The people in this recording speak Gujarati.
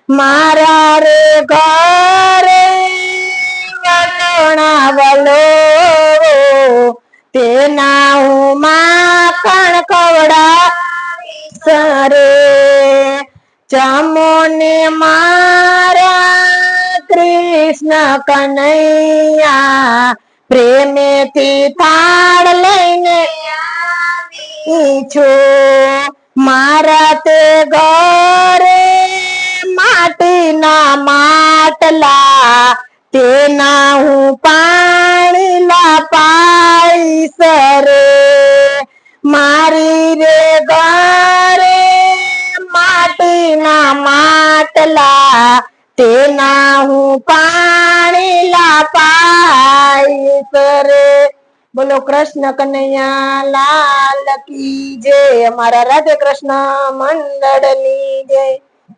મારા રે ઘરે વલોણાવલો તેના હું માખણ ખવડાવીશ રે ચમોને મારા કૃષ્ણ કનૈયા પ્રેમેથી થાળ લઈને છું મારા તે ઘરે માટીના માટલા તેના હું પાણી લાપાઈશ રે મારી રે ઘરે માટીના માટલા તેના હું પાણી લાપાઈશ રે બોલો કૃષ્ણ કનૈયા લાલ કી જય અમારા રાધે કૃષ્ણ મંડળની જય।